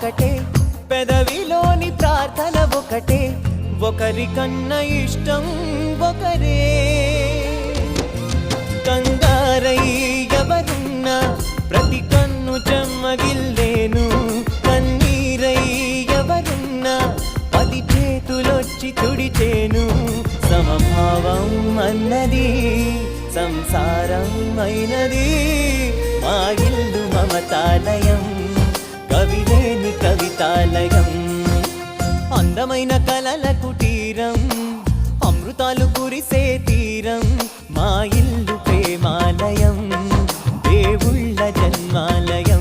ఒకటే పెదవిలోని ప్రార్థన ఒకటే ఒకరికన్నా ఇష్టం ఒకరే కంగారై ఎవరున్నా ప్రతి కన్ను చెమ్మగిల్లేను కన్నీరై ఎవరున్నా 10 చేతులొచ్చి తుడిచేను సమభావం అన్నది సంసారం అయినది మా ఇల్లు మమతాలయం కవిలేని కవితాలయం అందమైన కలల కుటీరం అమృతాలు కురిసే తీరం మా ఇల్లు ప్రేమాలయం దేవుళ్ళ జన్మాలయం